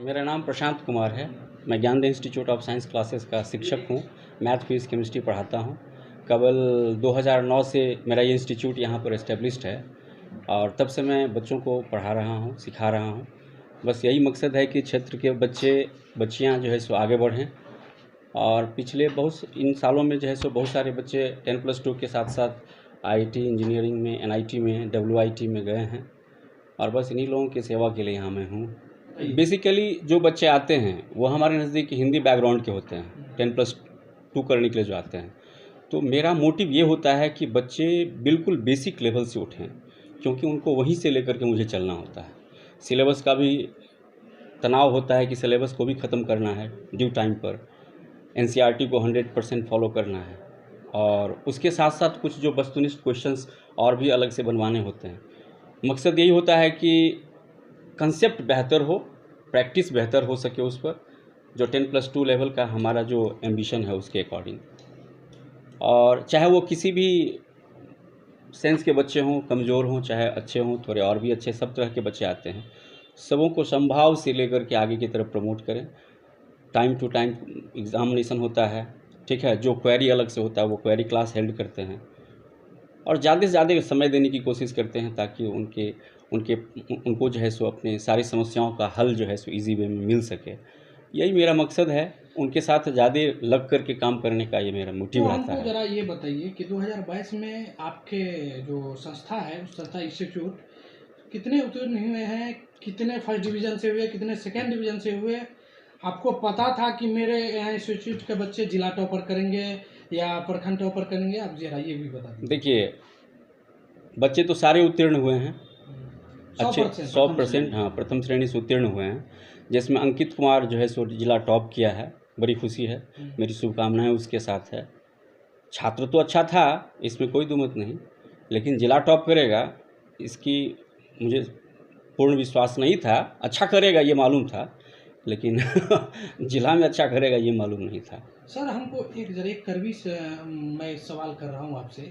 मेरा नाम प्रशांत कुमार है। मैं ज्ञानदे इंस्टीट्यूट ऑफ साइंस क्लासेस का शिक्षक हूँ। मैथ फिजिक्स केमिस्ट्री पढ़ाता हूँ। केवल 2009 से मेरा ये इंस्टीट्यूट यहाँ पर एस्टेब्लिश्ड है और तब से मैं बच्चों को पढ़ा रहा हूँ, सिखा रहा हूँ। बस यही मकसद है कि क्षेत्र के बच्चियाँ जो है सो आगे बढ़ें। और पिछले इन सालों में जो है सो बहुत सारे बच्चे 10+2 के साथ साथ IIT इंजीनियरिंग में, NIT में, WIT में गए हैं और बस इन्हीं लोगों की सेवा के लिए यहाँ मैं हूँ। बेसिकली जो बच्चे आते हैं वो हमारे नज़दीक हिंदी बैकग्राउंड के होते हैं, 10+2 करने के लिए जो आते हैं। तो मेरा मोटिव ये होता है कि बच्चे बिल्कुल बेसिक लेवल से उठें, क्योंकि उनको वहीं से लेकर के मुझे चलना होता है। सिलेबस का भी तनाव होता है कि सिलेबस को भी ख़त्म करना है ड्यू टाइम पर, NCERT को 100% फॉलो करना है और उसके साथ साथ कुछ जो वस्तुनिष्ठ क्वेश्चंस और भी अलग से बनवाने होते हैं। मकसद यही होता है कि कंसेप्ट बेहतर हो, प्रैक्टिस बेहतर हो सके उस पर, जो 10+2 लेवल का हमारा जो एम्बिशन है उसके अकॉर्डिंग। और चाहे वो किसी भी सेंस के बच्चे हों, कमज़ोर हों, चाहे अच्छे हों, थोड़े और भी अच्छे, सब तरह के बच्चे आते हैं। सबों को समभाव से लेकर के आगे की तरफ प्रमोट करें। टाइम टू टाइम एग्ज़ामिनेशन होता है, ठीक है। जो क्वेरी अलग से होता है वो क्वेरी क्लास हेल्ड करते हैं और ज़्यादा से ज़्यादा समय देने की कोशिश करते हैं ताकि उनको जो है सो अपने सारी समस्याओं का हल जो है सो इजी वे में मिल सके। यही मेरा मकसद है, उनके साथ ज़्यादा लग कर के काम करने का ये मेरा मोटिव रहता है। हमको ज़रा ये बताइए कि 2022 में आपके जो संस्था है, उस संस्था इंस्टीट्यूट कितने उत्तीर्ण हुए हैं, कितने फर्स्ट डिवीज़न से हुए, कितने सेकेंड डिवीज़न से हुए? आपको पता था कि मेरे यहाँ इंस्टीट्यूट के बच्चे जिला टॉपर करेंगे या प्रखंड टॉपर करेंगे? आप जरा ये भी बता दीजिए। देखिए, बच्चे तो सारे उत्तीर्ण हुए हैं, अच्छे 100%, हाँ, प्रथम श्रेणी से उत्तीर्ण हुए हैं, जिसमें अंकित कुमार जो है सो जिला टॉप किया है। बड़ी खुशी है, मेरी शुभकामनाएं उसके साथ है। छात्र तो अच्छा था, इसमें कोई दुमत नहीं, लेकिन जिला टॉप करेगा इसकी मुझे पूर्ण विश्वास नहीं था। अच्छा करेगा ये मालूम था, लेकिन जिला में अच्छा करेगा ये मालूम नहीं था। सर, हमको एक करवी से मैं सवाल कर रहा हूँ आपसे,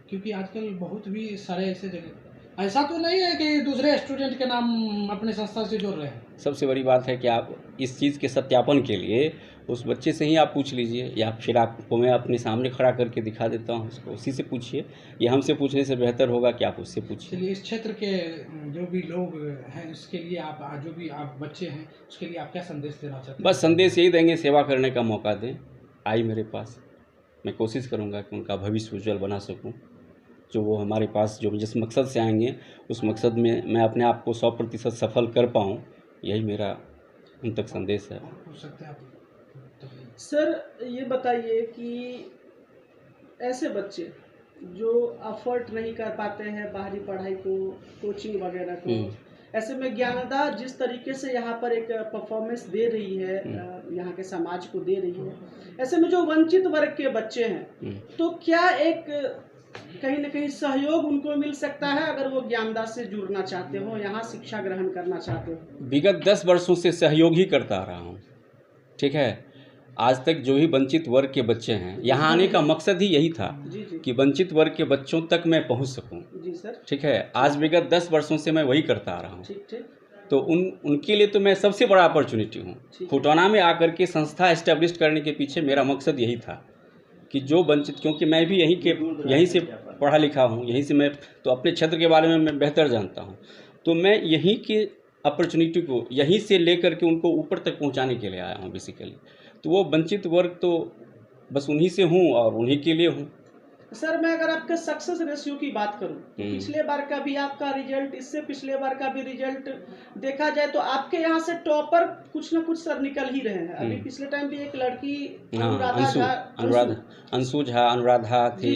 क्योंकि आजकल बहुत भी सारे ऐसे जगह, ऐसा तो नहीं है कि दूसरे स्टूडेंट के नाम अपने संस्था से जोड़ रहे हैं? सबसे बड़ी बात है कि आप इस चीज़ के सत्यापन के लिए उस बच्चे से ही आप पूछ लीजिए, या फिर आपको मैं अपने सामने खड़ा करके दिखा देता हूँ, उसको उसी से पूछिए। ये हमसे पूछने से बेहतर होगा कि आप उससे पूछिए। चलिए, इस क्षेत्र के जो भी लोग हैं, इसके लिए आप जो भी आप बच्चे हैं, उसके लिए आप क्या संदेश देना चाहते हैं? बस संदेश यही देंगे, सेवा करने का मौका दें, आई मेरे पास। मैं कोशिश करूँगा कि उनका भविष्य उज्जवल बना सकूँ। जो वो हमारे पास जो जिस मकसद से आएंगे, उस मकसद में मैं अपने आप को 100% सफल कर पाऊँ, यही मेरा उन तक संदेश है। हो सकता है सर, ये बताइए कि ऐसे बच्चे जो अफोर्ड नहीं कर पाते हैं बाहरी पढ़ाई को, कोचिंग वगैरह को, ऐसे में ज्ञानदा जिस तरीके से यहाँ पर एक परफॉर्मेंस दे रही है, यहाँ के समाज को दे रही है, ऐसे में जो वंचित वर्ग के बच्चे हैं, तो क्या एक कहीं न कहीं सहयोग उनको मिल सकता है अगर वो ज्ञानदा से जुड़ना चाहते हो, यहाँ शिक्षा ग्रहण करना चाहते हो? विगत 10 वर्षों से सहयोग ही करता रहा हूँ, ठीक है। आज तक जो भी वंचित वर्ग के बच्चे हैं, यहाँ आने का मकसद ही यही था कि वंचित वर्ग के बच्चों तक मैं पहुँच सकूँ। जी सर, ठीक है। आज विगत 10 वर्षों से मैं वही करता आ रहा हूँ। ठीक। तो उनके लिए तो मैं सबसे बड़ा अपॉर्चुनिटी हूँ। फुटाना में आकर के संस्था एस्टेब्लिश करने के पीछे मेरा मकसद यही था कि जो वंचित, क्योंकि मैं भी यहीं से पढ़ा लिखा हूँ, यहीं से मैं तो अपने क्षेत्र के बारे में मैं बेहतर जानता हूँ। तो मैं यहीं के अपॉर्चुनिटी को यहीं से लेकर के उनको ऊपर तक पहुँचाने के लिए आया हूँ बेसिकली। तो वो वंचित वर्ग तो बस उन्हीं से हूँ और उन्हीं के लिए हूँ। सर, मैं अगर आपके सक्सेस रेशियो की बात करूं तो पिछले बार का भी आपका रिजल्ट, इससे पिछले बार का भी रिजल्ट देखा जाए तो आपके यहाँ से टॉपर कुछ ना कुछ सर निकल ही रहे हैं। अभी पिछले टाइम भी एक लड़की अंशु झा, अनुराधा थी।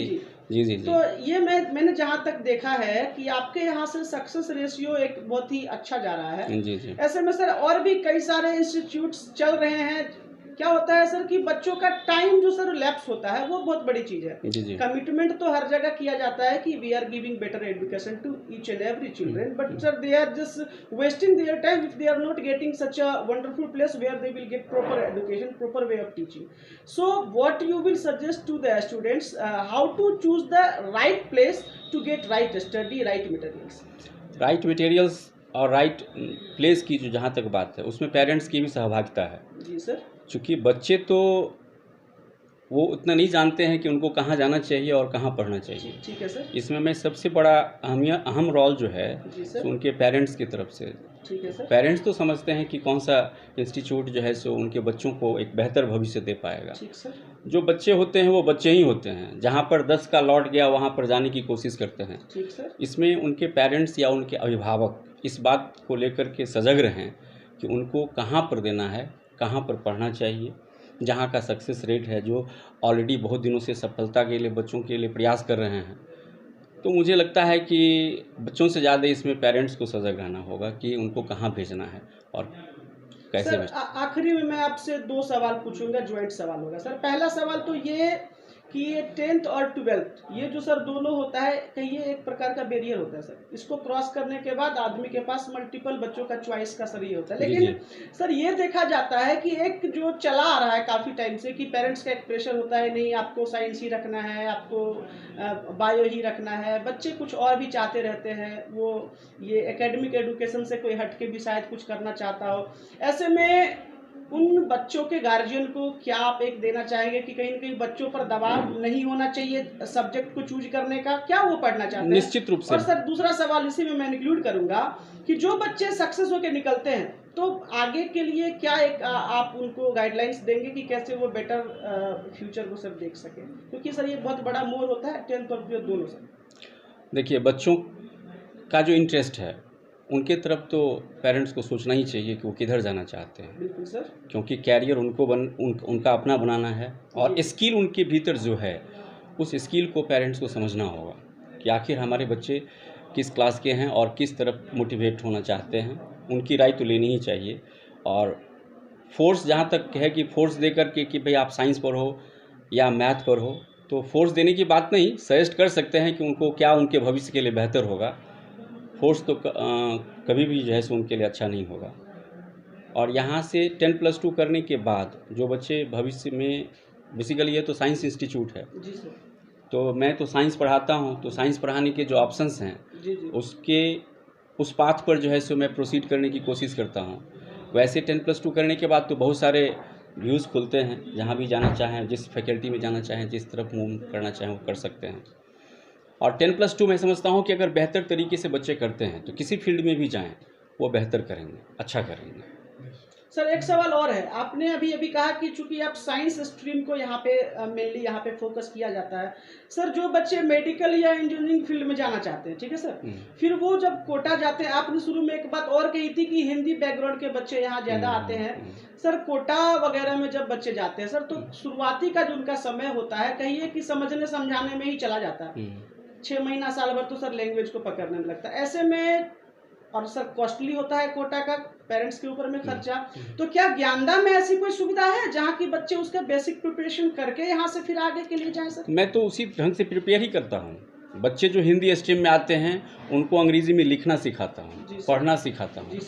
जी। तो ये मैंने जहाँ तक देखा है कि आपके यहाँ से सक्सेस रेशियो एक बहुत ही अच्छा जा रहा है। जी। ऐसे में सर और भी कई सारे इंस्टीट्यूट्स चल रहे हैं। क्या होता है सर कि बच्चों का टाइम जो सर लैप्स होता है वो बहुत बड़ी चीज है। जी। कमिटमेंट तो हर जगह किया जाता है कि we are giving better education to each and every children, but sir they are just wasting their time if they are not getting such a wonderful place where they will get proper education, proper way of teaching. So what you will suggest to the students, how to choose the right place to get right study, right materials? Right materials और right place की जो जहाँ तक बात है उसमें parents की भी सहभागिता है। जी सर। चूँकि बच्चे तो वो उतना नहीं जानते हैं कि उनको कहाँ जाना चाहिए और कहाँ पढ़ना चाहिए। ठीक है सर। इसमें मैं सबसे बड़ा अहम रोल जो है जी सर। सो उनके पेरेंट्स की तरफ से। ठीक है सर। पेरेंट्स तो समझते हैं कि कौन सा इंस्टीट्यूट जो है सो उनके बच्चों को एक बेहतर भविष्य दे पाएगा। ठीक सर। जो बच्चे होते हैं वो बच्चे ही होते हैं, जहाँ पर 10 का लौट गया वहाँ पर जाने की कोशिश करते हैं। ठीक सर। इसमें उनके पेरेंट्स या उनके अभिभावक इस बात को लेकर के सजग रहें कि उनको कहाँ पर देना है, कहाँ पर पढ़ना चाहिए, जहाँ का सक्सेस रेट है, जो ऑलरेडी बहुत दिनों से सफलता के लिए बच्चों के लिए प्रयास कर रहे हैं। तो मुझे लगता है कि बच्चों से ज़्यादा इसमें पेरेंट्स को सजग रहना होगा कि उनको कहाँ भेजना है और कैसे भेजना। आखिरी में मैं आपसे 2 सवाल पूछूंगा, ज्वाइंट सवाल होगा सर। पहला सवाल तो ये कि ये 10th और 12th ये जो सर दोनों होता है, कहीं ये एक प्रकार का बैरियर होता है सर। इसको क्रॉस करने के बाद आदमी के पास मल्टीपल बच्चों का चॉइस का सर ये होता है। लेकिन सर ये देखा जाता है कि एक जो चला आ रहा है काफ़ी टाइम से कि पेरेंट्स का एक प्रेशर होता है, नहीं आपको साइंस ही रखना है, आपको बायो ही रखना है। बच्चे कुछ और भी चाहते रहते हैं, वो ये एकेडमिक एडुकेशन से कोई हट के भी शायद कुछ करना चाहता हो। ऐसे में उन बच्चों के गार्जियन को क्या आप एक देना चाहेंगे कि कहीं न कहीं बच्चों पर दबाव नहीं होना चाहिए सब्जेक्ट को चूज करने का, क्या वो पढ़ना चाहते हैं? निश्चित रूप से। और सर दूसरा सवाल इसी में मैं इंक्लूड करूंगा कि जो बच्चे सक्सेस होकर निकलते हैं तो आगे के लिए क्या एक आप उनको गाइडलाइंस देंगे कि कैसे वो बेटर फ्यूचर को सर देख सके, क्योंकि सर ये बहुत बड़ा मोड़ होता है 10th और 12th दोनों सर। देखिए, बच्चों का जो इंटरेस्ट है उनके तरफ तो पेरेंट्स को सोचना ही चाहिए कि वो किधर जाना चाहते हैं। बिल्कुल सर। क्योंकि कैरियर उनको उनका अपना बनाना है और स्किल उनके भीतर जो है उस स्किल को पेरेंट्स को समझना होगा कि आखिर हमारे बच्चे किस क्लास के हैं और किस तरफ मोटिवेट होना चाहते हैं। उनकी राय तो लेनी ही चाहिए। और फोर्स जहाँ तक है कि फोर्स दे करके कि भाई आप साइंस पढ़ो या मैथ पढ़ो, तो फोर्स देने की बात नहीं, सजेस्ट कर सकते हैं कि उनको क्या उनके भविष्य के लिए बेहतर होगा। फोर्स तो कभी भी जो है सो उनके लिए अच्छा नहीं होगा। और यहाँ से 10+2 करने के बाद जो बच्चे भविष्य में, बेसिकली ये तो साइंस इंस्टीट्यूट है जी सर, तो मैं तो साइंस पढ़ाता हूँ, तो साइंस पढ़ाने के जो ऑप्शंस हैं जी जी, उसके उस पाथ पर जो है सो मैं प्रोसीड करने की कोशिश करता हूँ। वैसे 10+2 करने के बाद तो बहुत सारे व्यूज़ खुलते हैं, जहाँ भी जाना चाहें, जिस फैकल्टी में जाना चाहें, जिस तरफ मूव करना चाहें वो कर सकते हैं। और 10+2 मैं समझता हूँ कि अगर बेहतर तरीके से बच्चे करते हैं तो किसी फील्ड में भी जाएं वो बेहतर करेंगे, अच्छा करेंगे। सर एक सवाल और है, आपने अभी कहा कि चूंकि आप साइंस स्ट्रीम को यहाँ पे मेनली यहाँ पे फोकस किया जाता है। सर जो बच्चे मेडिकल या इंजीनियरिंग फील्ड में जाना चाहते हैं, ठीक है सर, फिर वो जब कोटा जाते हैं, आपने शुरू में एक बात और कही थी कि हिंदी बैकग्राउंड के बच्चे यहाँ ज़्यादा आते हैं। सर कोटा वगैरह में जब बच्चे जाते हैं सर, तो शुरुआती का जो उनका समय होता है, कहिए कि समझने समझाने में ही चला जाता है। 6 महीना साल भर तो सर लैंग्वेज को पकड़ने में लगता है। ऐसे में और सर कॉस्टली होता है कोटा का, पेरेंट्स के ऊपर में खर्चा। तो क्या ज्ञानदा में ऐसी कोई सुविधा है जहाँ की बच्चे उसका बेसिक प्रिपरेशन करके यहाँ से फिर आगे के लिए जाएं सर? मैं तो उसी ढंग से प्रिपेयर ही करता हूँ। बच्चे जो हिंदी स्ट्रीम में आते हैं उनको अंग्रेजी में लिखना सिखाता हूँ, पढ़ना सिखाता हूँ।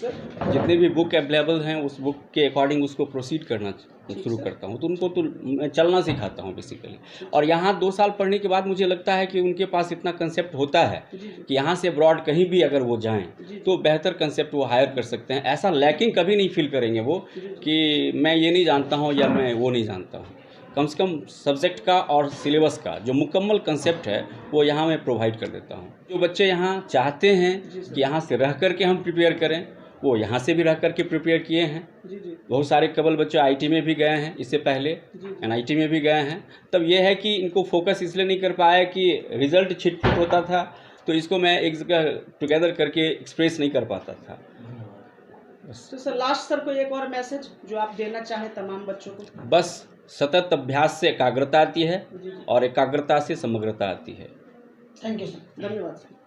जितने भी बुक अवेलेबल हैं उस बुक के अकॉर्डिंग उसको प्रोसीड करना शुरू करता हूँ। तो उनको तो मैं चलना सिखाता हूँ बेसिकली। और यहाँ 2 साल पढ़ने के बाद मुझे लगता है कि उनके पास इतना कंसेप्ट होता है कि यहाँ से अब्रॉड कहीं भी अगर वो जाएं तो बेहतर कंसेप्ट वो हायर कर सकते हैं। ऐसा लैकिंग कभी नहीं फील करेंगे वो कि मैं ये नहीं जानता हूँ या मैं वो नहीं जानता हूँ। कम से कम सब्जेक्ट का और सिलेबस का जो मुकम्मल कंसेप्ट है वो यहाँ मैं प्रोवाइड कर देता हूँ। जो बच्चे यहाँ चाहते हैं कि यहाँ से रह कर के हम प्रिपेयर करें, वो यहाँ से भी रह कर के प्रिपेयर किए हैं। बहुत सारे कबल बच्चे आईटी में भी गए हैं, इससे पहले एनआईटी में भी गए हैं। तब ये है कि इनको फोकस इसलिए नहीं कर पाया कि रिजल्ट छिटपुट होता था, तो इसको मैं एक जगह टुगेदर करके एक्सप्रेस नहीं कर पाता था। तो सर लास्ट सर को एक और मैसेज जो आप देना चाहें तमाम बच्चों को? बस सतत अभ्यास से एकाग्रता आती है और एकाग्रता से समग्रता आती है। थैंक यू सर, धन्यवाद सर।